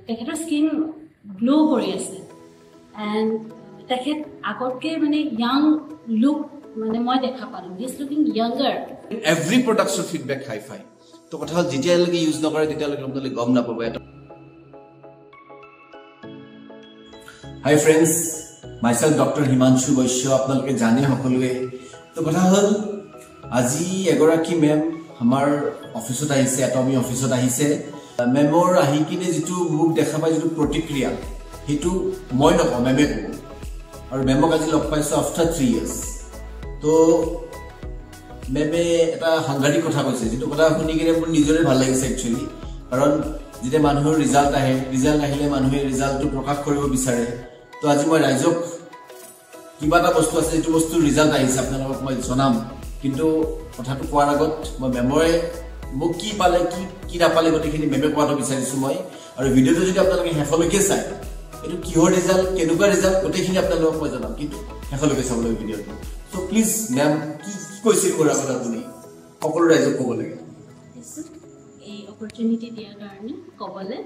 তেখেতৰ skin glow কৰি আছে এণ্ড তেখেত আগতকে মানে ইয়াং লুক মানে মই দেখা পালোঁ he is looking younger every প্ৰডাক্টছৰ ফিডবেক হাই ফাই তো কথা হ'ল যেতিয়ালৈকে ইউজ নকৰে তেতিয়ালৈকে আপোনালোকে গম নাপাব hi friends myself doctor Himanshu Baishya আপোনালোকে জানে সকলোৱে তো কথা হ'ল আজি এগৰাকী মেম আমাৰ অফিচত আহিছে এটমি অফিচত আহিছে মেমৰ আহি কিনে যিটো মোক দেখা পাই যিটো প্ৰতিক্ৰিয়া সেইটো মই নকওঁ মেমে ক'ব আৰু মেমক আজি লগ পাইছোঁ আফটাৰ 3 years তো মেমে এটা সাংঘাতিক কথা কৈছে যিটো কথা শুনি কিনে মোৰ নিজৰে ভাল লাগিছে একচুৱেলি কাৰণ যেতিয়া মানুহৰ ৰিজাল্ট আহিলে মানুহে ৰিজাল্টটো প্ৰকাশ কৰিব বিচাৰে তো আজি মই ৰাইজক কিবা এটা বস্তু আছে যিটো বস্তুৰ ৰিজাল্ট আহিছে আপোনালোকক মই জনাম কিন্তু কথাটো কোৱাৰ আগত মই মেমৰে মোক কি পালে কি নাপালে গোটেইখিনি মেমে কোৱাটো বিচাৰিছোঁ মই আৰু ভিডিঅ'টো যদি আপোনালোকে শেষলৈকে চায় এইটো কিহৰ ৰিজাল্ট কেনেকুৱা ৰিজাল্ট গোটেইখিনি আপোনালোকক মই জনাম কিন্তু শেষলৈকে চাব লাগিব ভিডিঅ'টো চ' প্লিজ মেম কি কৈছিল মোৰ আগত আপুনি সকলো ৰাইজক ক'ব লাগে এই অপৰচুনিটি দিয়াৰ কাৰণে ক'বলৈ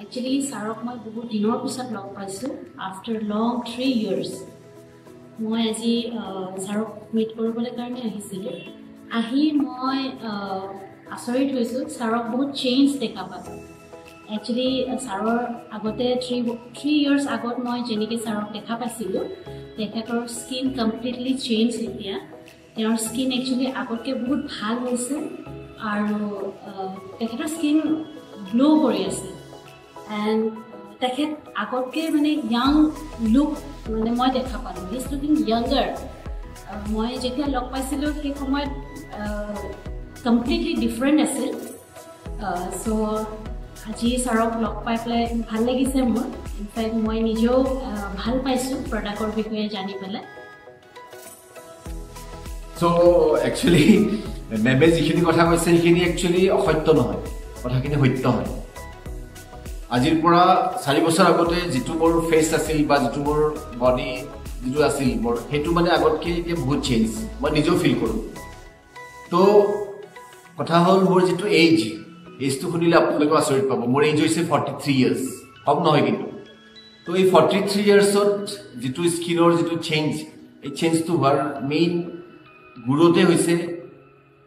একচুৱেলি ছাৰক মই বহুত দিনৰ পিছত লগ পাইছোঁ আফটাৰ লং 3 years মই আজি ছাৰক মিট কৰিবলৈ কাৰণে আহিছিলোঁ আহি মই আচৰিত হৈছোঁ ছাৰক বহুত চেঞ্জ দেখা পালোঁ একচুৱেলি ছাৰৰ আগতে 3 years আগত মই যেনেকৈ ছাৰক দেখা পাইছিলোঁ তেখেতৰ স্কিন কমপ্লিটলি চেঞ্জ এতিয়া তেওঁৰ স্কিন একচুৱেলি আগতকৈ বহুত ভাল হৈছে আৰু তেখেতৰ স্কিন গ্লো কৰি আছে এণ্ড তেখেত আগতকৈ মানে ইয়াং লুক মানে মই দেখা পালোঁ হি ইজ লুকিং ইয়াংগাৰ মই যেতিয়া লগ পাইছিলোঁ সেই সময়ত কমপ্লিটলি ডিফাৰেণ্ট আছিল চ' আজি ছাৰক লগ পাই পেলাই ভাল লাগিছে মোৰ ইনফেক্ট মই নিজেও ভাল পাইছোঁ প্ৰডাক্টৰ বিষয়ে জানি পেলাই চ' একচুৱেলি মেমে যিখিনি কথা কৈছে সেইখিনি একচুৱেলি অসত্য নহয় কথাখিনি সত্য হয় আজিৰ পৰা 4 বছৰ আগতে যিটো মোৰ ফেচ আছিল বা যিটো মোৰ বডি যিটো আছিল মোৰ সেইটো মানে আগতকৈ এতিয়া বহুত চেঞ্জ মই নিজেও ফিল কৰোঁ তো কথা হ'ল মোৰ যিটো এইজটো শুনিলে আপোনালোকে আচৰিত পাব মোৰ এইজ হৈছে 43 years কম নহয় কিন্তু তো এই 43 yearsত যিটো স্কিনৰ যিটো চেঞ্জ এই চেঞ্জটো হোৱাৰ মেইন গুৰুতে হৈছে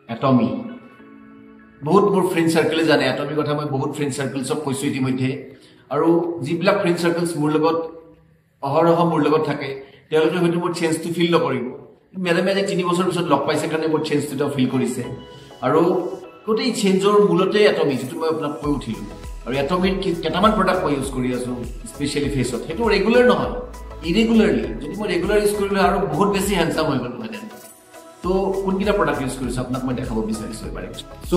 এটমি বহুত মোৰ ফ্ৰেণ্ড চাৰ্কেলে জানে এটমিৰ কথা মই বহুত ফ্ৰেণ্ড চাৰ্কেলছক কৈছোঁ ইতিমধ্যে আৰু যিবিলাক ফ্ৰেণ্ড চাৰ্কেলছ মোৰ লগত অহৰহ মোৰ লগত থাকে তেওঁলোকে হয়তো মোৰ চেঞ্জটো ফিল নকৰিব মেডামে আজি 3 বছৰ পিছত লগ পাইছে কাৰণে মোৰ চেঞ্জটো তেওঁ ফিল কৰিছে আৰু গোটেই চেঞ্জৰ মূলতে এটমি যিটো মই আপোনাক কৈ উঠিলোঁ আৰু এটমিৰ কেইটামান প্ৰডাক্ট মই ইউজ কৰি আছোঁ স্পেচিয়েলি ফেচত সেইটো ৰেগুলাৰ নহয় ইৰেগুলাৰলি যদি মই ৰেগুলাৰ ইউজ কৰিলোঁ আৰু বহুত বেছি হেণ্ডচাম হৈ গ'লো হেঁতেন তো কোনকেইটা প্ৰডাক্ট ইউজ কৰিছোঁ আপোনাক মই দেখাব বিচাৰিছোঁ এবাৰ চ'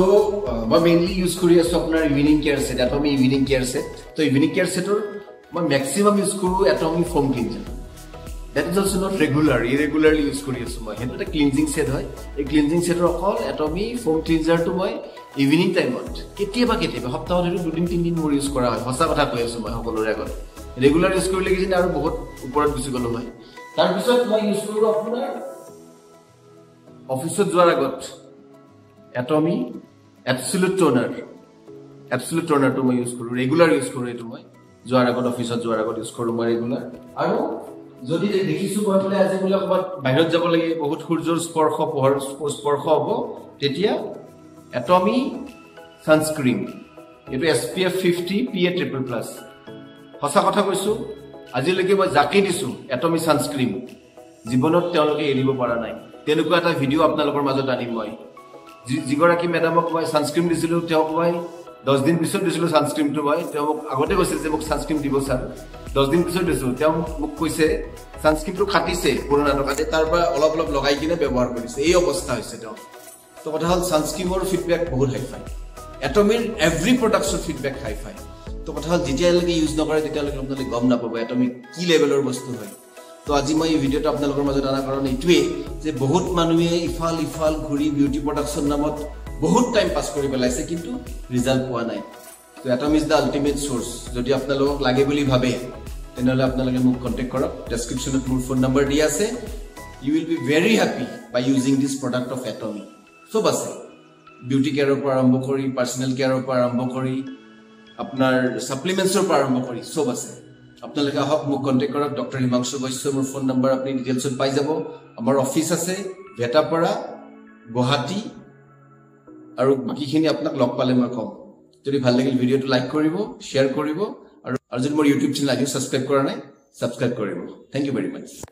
মই মেইনলি ইউজ কৰি আছোঁ আপোনাৰ evening care set Atomy evening care set তো ইভিনিং কেয়াৰ ছেটৰ মই মেক্সিমাম ইউজ কৰোঁ Atomy foam cleanser that is also' not regular irregularly use কৰি আছোঁ মই সেইটো এটা ক্লিনজিং ছেট হয় এই ক্লিনজিং ছেটৰ অকল এটমি ফোম ক্লিনজাৰটো মই ইভিনিং টাইমত কেতিয়াবা সপ্তাহত হয়তো 2-3 দিন মোৰ ইউজ কৰা হয় সঁচা কথা কৈ আছোঁ মই সকলোৰে আগত ৰেগুলাৰ ইউজ কৰিলে কিজানি আৰু বহুত ওপৰত গুচি গ'লোঁ মই তাৰপিছত মই ইউজ কৰোঁ আপোনাৰ অফিচত যোৱাৰ আগত এটমি এবছলিউট ট'নাৰটো মই ইউজ কৰোঁ ৰেগুলাৰ ইউজ কৰোঁ এইটো মই যোৱাৰ আগত অফিচত যোৱাৰ আগত ইউজ কৰোঁ মই ৰেগুলাৰ আৰু যদি দেখিছোঁ মই বোলে আজি বোলে ক'ৰবাত বাহিৰত যাব লাগে বহুত সূৰ্যৰ পোহৰ স্পৰ্শ হ'ব তেতিয়া এটমি ছানস্ক্ৰীম এইটো SPF 50 PA++। সঁচা কথা কৈছোঁ আজিলৈকে মই যাকে দিছোঁ এটমি ছানস্ক্ৰীম জীৱনত তেওঁলোকে এৰিব পৰা নাই তেনেকুৱা এটা ভিডিঅ' আপোনালোকৰ মাজত আনিম মই যিগৰাকী মেডামক মই ছানস্ক্ৰীম দিছিলোঁ তেওঁক মই 10 দিন পিছত দিছিলোঁ ছানস্ক্ৰীমটো মই তেওঁ মোক আগতে কৈছিল যে মোক ছানস্ক্ৰীম দিব ছাৰ 10 দিন পিছত দিছোঁ তেওঁ মোক কৈছে ছানস্ক্ৰীমটো কাটিছে পুৰণাটো কাটি তাৰ পৰা অলপ লগাই কিনে ব্যৱহাৰ কৰিছে এই অৱস্থা হৈছে তেওঁ তো কথা হ'ল ছানস্ক্ৰীমৰ ফিডবেক বহুত হাই ফাই এটমিৰ এভৰি প্ৰডাক্টছৰ ফিডবেক হাই ফাই তো কথা হ'ল যেতিয়ালৈকে ইউজ নকৰে তেতিয়ালৈকে আপোনালোকে গম নাপাব এটমি কি লেভেলৰ বস্তু হয় তো আজি মই এই ভিডিঅ'টো আপোনালোকৰ মাজত অনাৰ কাৰণ এইটোৱেই যে বহুত মানুহে ইফাল ঘূৰি বিউটি প্ৰডাক্টছৰ নামত বহুত টাইম পাছ কৰি পেলাইছে কিন্তু ৰিজাল্ট পোৱা নাই তো এটমি ইজ দ্য আল্টিমেট চ'ৰ্চ যদি আপোনালোকক লাগে বুলি ভাবে তেনেহ'লে আপোনালোকে মোক কণ্টেক্ট কৰক ডেছক্ৰিপশ্যনত মোৰ ফোন নম্বৰ দিয়া আছে you will be very happy by using this product of Atomy চব আছে বিউটি কেয়াৰৰ পৰা আৰম্ভ কৰি পাৰ্চনেল কেয়াৰৰ পৰা আৰম্ভ কৰি আপোনাৰ সাপ্লিমেন্টছৰ পৰা আৰম্ভ কৰি সব আছে আপোনালোকে আহক মোক কন্টেক্ট কৰক ডক্টৰ হিমাংশু বৈশ্য মোৰ ফোন নম্বৰ আপুনি ডিটেইলছত পাই যাব আমাৰ অফিচ আছে ভেটাপাৰা গুৱাহাটী আৰু বাকিখিনি আপোনাক লগ পালে মই কম যদি ভাল লাগিল ভিডিওটো লাইক কৰিব শেয়াৰ কৰিব আৰু যদি মোৰ ইউটিউব চেনেল আজি সাবস্ক্ৰাইব কৰা নাই সাবস্ক্ৰাইব কৰিব থ্যাংক ইউ ভেৰি মাচ